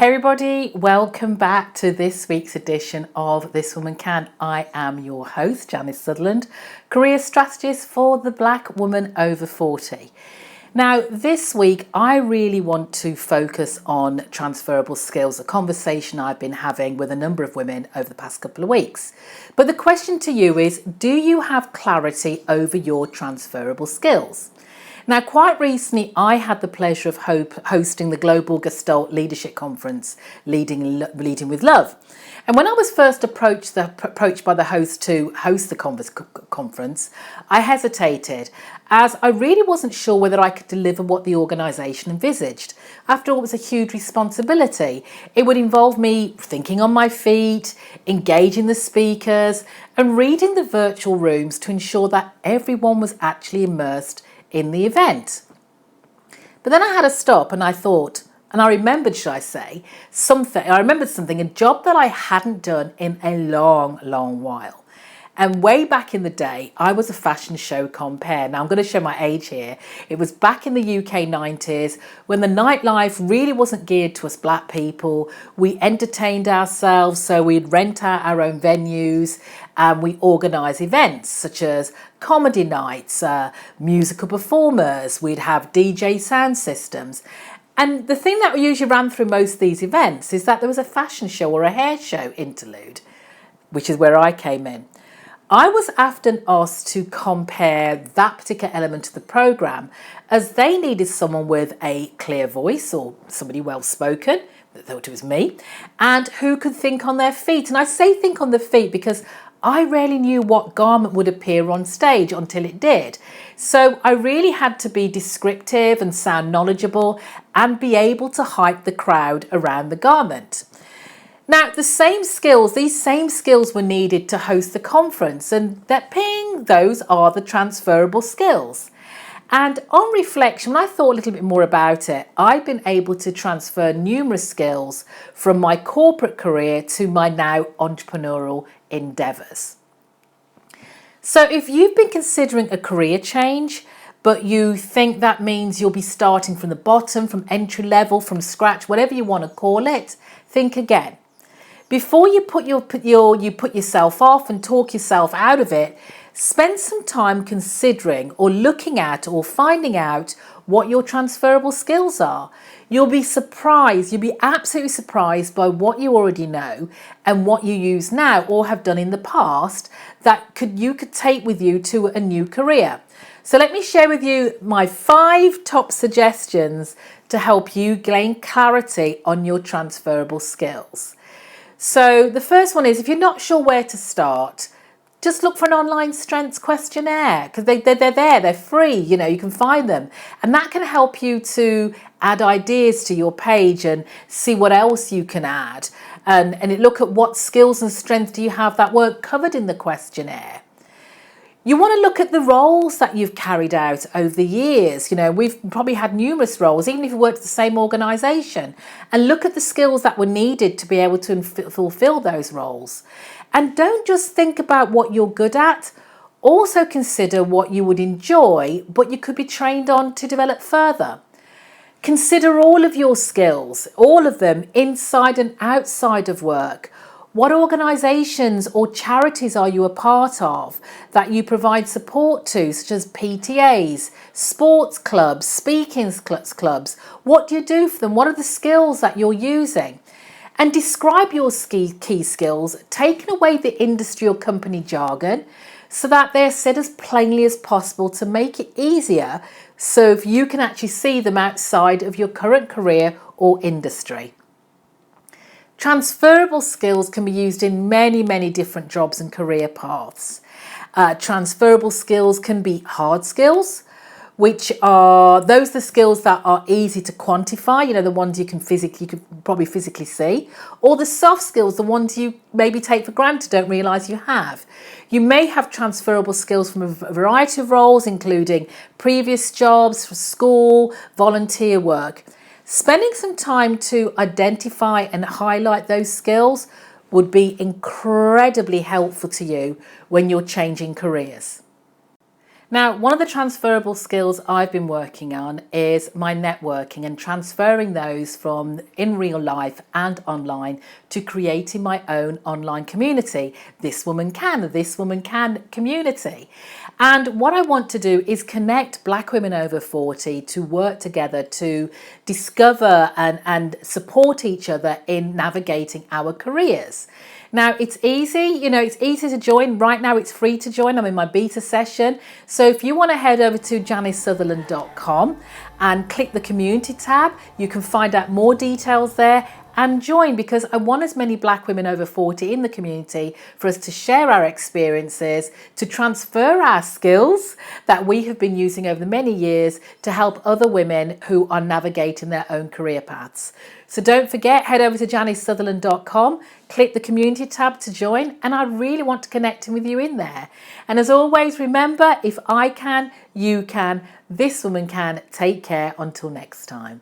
Hey everybody, welcome back to this week's edition of This Woman Can. I am your host, Janice Sutherland, career strategist for the Black woman over 40. Now, this week, I really want to focus on transferable skills, a conversation I've been having with a number of women over the past couple of weeks. But the question to you is, do you have clarity over your transferable skills? Now, quite recently, I had the pleasure of hosting the Global Gestalt Leadership Conference, Leading with Love. And when I was first approached by the host to host the conference, I hesitated as I really wasn't sure whether I could deliver what the organisation envisaged. After all, it was a huge responsibility. It would involve me thinking on my feet, engaging the speakers, and reading the virtual rooms to ensure that everyone was actually immersed in the event. But then I had to stop and I thought, and I remembered, a job that I hadn't done in a long while. And way back in the day, I was a fashion show compere. Now I'm going to show my age here. It was back in the UK 90s when the nightlife really wasn't geared to us black people. We entertained ourselves, so we'd rent out our own venues and we organised events such as comedy nights, musical performers. We'd have DJ sound systems. And the thing that usually ran through most of these events is that there was a fashion show or a hair show interlude, which is where I came in. I was often asked to compare that particular element of the programme as they needed someone with a clear voice or somebody well-spoken, they thought it was me, and who could think on their feet. And I say think on the feet because I rarely knew what garment would appear on stage until it did. So I really had to be descriptive and sound knowledgeable and be able to hype the crowd around the garment. Now, these same skills were needed to host the conference, and those are the transferable skills. And on reflection, when I thought a little bit more about it, I've been able to transfer numerous skills from my corporate career to my now entrepreneurial endeavours. So if you've been considering a career change, but you think that means you'll be starting from the bottom, from entry level, from scratch, whatever you want to call it, think again. Before you put yourself off and talk yourself out of it, spend some time considering or looking at or finding out what your transferable skills are. You'll be absolutely surprised by what you already know and what you use now or have done in the past that you could take with you to a new career. So let me share with you my 5 top suggestions to help you gain clarity on your transferable skills. So the first one is, if you're not sure where to start, just look for an online strengths questionnaire because they're there, they're free, you can find them. And that can help you to add ideas to your page and see what else you can add. And look at what skills and strengths do you have that weren't covered in the questionnaire. You want to look at the roles that you've carried out over the years. We've probably had numerous roles, even if you worked at the same organisation, and look at the skills that were needed to be able to fulfil those roles. And don't just think about what you're good at. Also consider what you would enjoy, but you could be trained on to develop further. Consider all of your skills, all of them inside and outside of work. What organisations or charities are you a part of that you provide support to, such as PTAs, sports clubs, speaking clubs? What do you do for them? What are the skills that you're using? And describe your key skills, taking away the industry or company jargon so that they're said as plainly as possible to make it easier so if you can actually see them outside of your current career or industry. Transferable skills can be used in many different jobs and career paths. Transferable skills can be hard skills, which are the skills that are easy to quantify, the ones you could probably physically see, or the soft skills, the ones you maybe take for granted, don't realise you have. You may have transferable skills from a variety of roles, including previous jobs, school, volunteer work. Spending some time to identify and highlight those skills would be incredibly helpful to you when you're changing careers. Now, one of the transferable skills I've been working on is my networking and transferring those from in real life and online to creating my own online community. This Woman Can community. And what I want to do is connect Black women over 40 to work together to discover and support each other in navigating our careers. Now, it's easy, it's easy to join. Right now, it's free to join. I'm in my beta session. So if you want to head over to janissutherland.com and click the community tab, you can find out more details there and join, because I want as many Black women over 40 in the community for us to share our experiences, to transfer our skills that we have been using over the many years to help other women who are navigating their own career paths. So don't forget, head over to janissutherland.com, click the community tab to join, and I really want to connect with you in there. And as always, remember, if I can, you can, this woman can. Take care until next time.